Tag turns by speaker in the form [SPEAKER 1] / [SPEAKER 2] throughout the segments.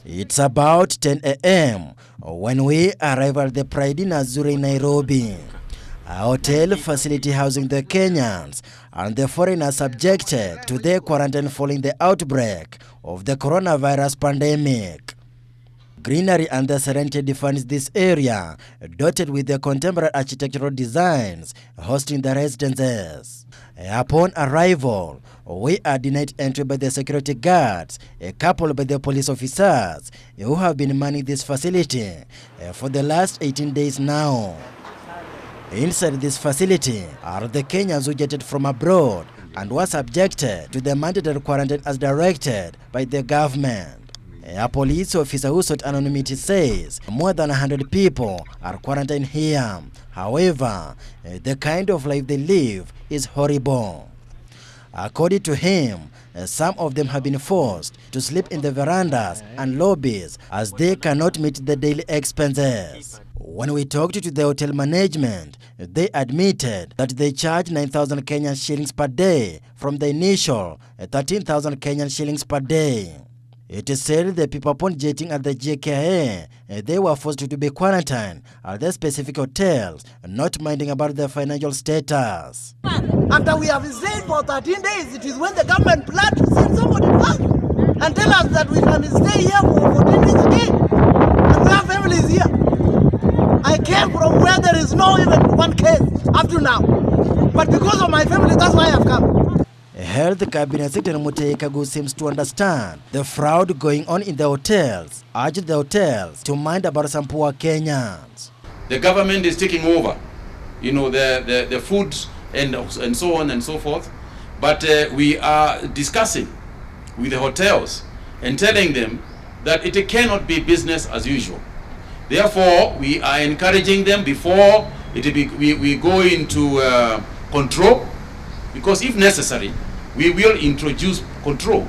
[SPEAKER 1] It's about 10 a.m. when we arrive at the Pride in Azure in Nairobi, a hotel facility housing the Kenyans and the foreigners subjected to their quarantine following the outbreak of the coronavirus pandemic. Greenery and the serenity defines this area, dotted with the contemporary architectural designs hosting the residences. Upon arrival, we are denied entry by the security guards, coupled by the police officers who have been manning this facility for the last 18 days now. Inside this facility are the Kenyans who jetted from abroad and were subjected to the mandatory quarantine as directed by the government. A police officer who sought anonymity says more than 100 people are quarantined here. However, the kind of life they live is horrible. According to him, some of them have been forced to sleep in the verandas and lobbies as they cannot meet the daily expenses. When we talked to the hotel management, they admitted that they charge 9,000 Kenyan shillings per day from the initial 13,000 Kenyan shillings per day. It is said the people upon jetting at the JKA, they were forced to be quarantined at their specific hotels, not minding about their financial status.
[SPEAKER 2] After we have stayed for 13 days, it is when the government planned to send somebody to us and tell us that we can stay here for 14 days again. And we have families here. I came from where there is no even one case up to now. But because of my family, that's why I've come.
[SPEAKER 1] Health Cabinet Secretary Mutei Kagu seems to understand the fraud going on in the hotels, urged the hotels to mind about some poor Kenyans.
[SPEAKER 3] The government is taking over, the food and so on and so forth. But we are discussing with the hotels and telling them that it cannot be business as usual. Therefore, we are encouraging them before we go into control, because if necessary, we will introduce control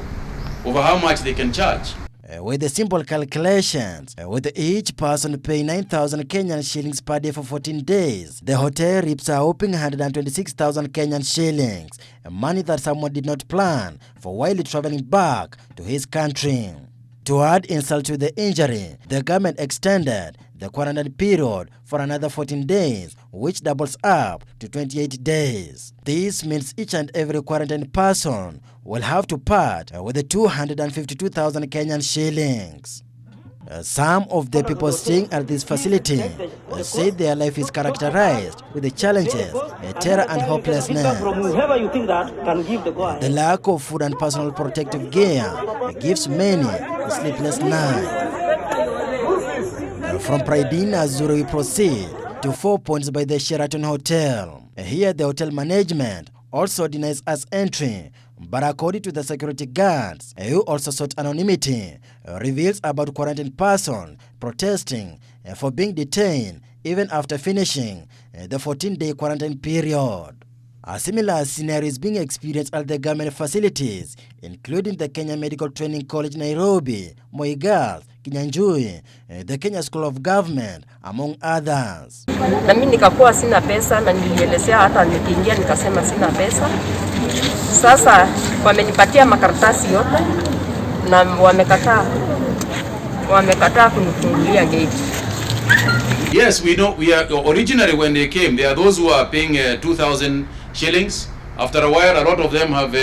[SPEAKER 3] over how much they can charge.
[SPEAKER 1] With the simple calculations, with each person paying 9,000 Kenyan shillings per day for 14 days, the hotel reaps a whopping 126,000 Kenyan shillings, money that someone did not plan for while traveling back to his country. To add insult to the injury, the government extended the quarantine period for another 14 days, which doubles up to 28 days. This means each and every quarantined person will have to part with the 252,000 Kenyan shillings. Some of the people staying at this facility say their life is characterized with the challenges, terror and hopelessness. The lack of food and personal protective gear gives many a sleepless night. From Pride in Azure, we proceed to 4 points by the Sheraton Hotel. Here, the hotel management also denies us entry, but according to the security guards, who also sought anonymity, reveals about quarantined person protesting for being detained even after finishing the 14-day quarantine period. A similar scenario is being experienced at the government facilities, including the Kenya Medical Training College, Nairobi, Moi Girls, Kinyanjui, the Kenya School of Government, among others.
[SPEAKER 4] Na mimi nikakuwa sina pesa na nilielezea hata nikiingia nikasema sina pesa. Sasa wamenipatia makaratasi yote na wamekataa kunifungulia gate.
[SPEAKER 3] Yes, we know. We are originally when they came, there are those who are paying 2,000 shillings. After a while, a lot of them have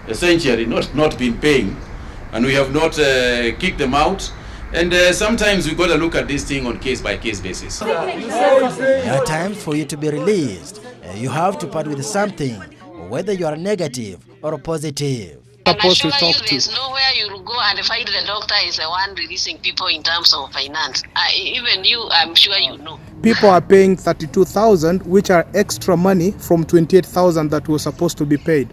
[SPEAKER 3] essentially not been paying, and we have not kicked them out. And sometimes we got to look at this thing on case-by-case basis.
[SPEAKER 1] There are times for you to be released. You have to part with something, whether you are negative or positive.
[SPEAKER 5] Supposed to talk to. There's nowhere you go and find the doctor is the one releasing people in terms of finance. Even you, I'm sure you know.
[SPEAKER 6] People are paying 32,000, which are extra money from 28,000 that was supposed to be paid.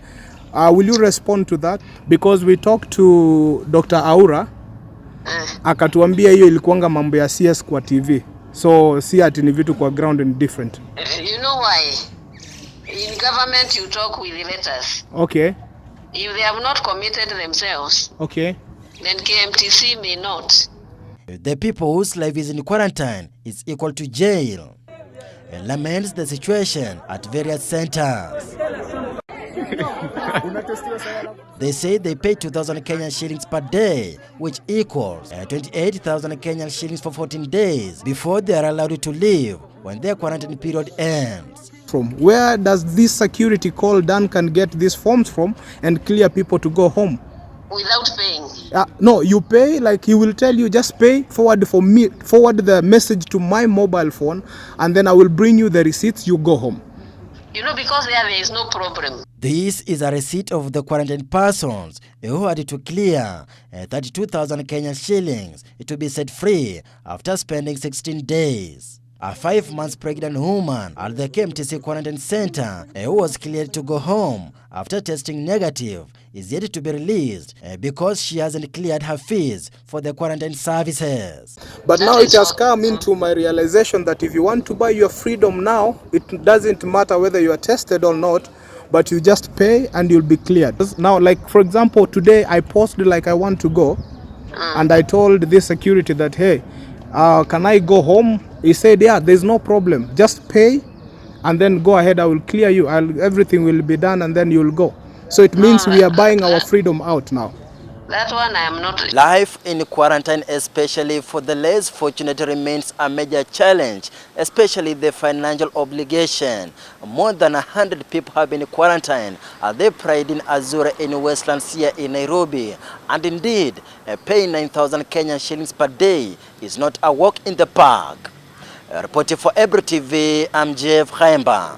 [SPEAKER 6] Will you respond to that? Because we talked to Dr. Aura, akatuambia hiyo ilikuanga mambo ya CS kwa TV. So si ati ni vitu kwa ground and different.
[SPEAKER 5] You know why? In government you talk with letters.
[SPEAKER 6] Okay.
[SPEAKER 5] If they have not committed themselves,
[SPEAKER 6] okay,
[SPEAKER 5] then KMTC may not.
[SPEAKER 1] The people whose life is in quarantine is equal to jail. Laments the situation at various centers. They say they pay 2,000 Kenyan shillings per day, which equals 28,000 Kenyan shillings for 14 days before they are allowed to leave when their quarantine period ends.
[SPEAKER 6] From where does this security called Duncan get these forms from and clear people to go home?
[SPEAKER 5] Without paying.
[SPEAKER 6] No, you pay, like he will tell you, just pay, forward the message to my mobile phone, and then I will bring you the receipts, you go home.
[SPEAKER 5] You know, because there is no problem.
[SPEAKER 1] This is a receipt of the quarantined persons who had to clear 32,000 Kenyan shillings to be set free after spending 16 days. A 5 months pregnant woman at the KMTC quarantine center who was cleared to go home after testing negative is yet to be released because she hasn't cleared her fees for the quarantine services.
[SPEAKER 6] But now it has come into my realization that if you want to buy your freedom now, it doesn't matter whether you are tested or not, but you just pay and you'll be cleared. Now, like for example, today I posted like I want to go, and I told this security that, hey, can I go home? He said, yeah, there's no problem. Just pay and then go ahead. I will clear you. Everything will be done and then you'll go. So it means we are buying our freedom out now.
[SPEAKER 5] That one I am not.
[SPEAKER 1] Life in quarantine, especially for the less fortunate, remains a major challenge, especially the financial obligation. More than 100 people have been quarantined at the Pride in Azure in Westlands here in Nairobi. And indeed, paying 9,000 Kenyan shillings per day is not a walk in the park. Reporting for Ebro TV, I'm Jeff Khaemba.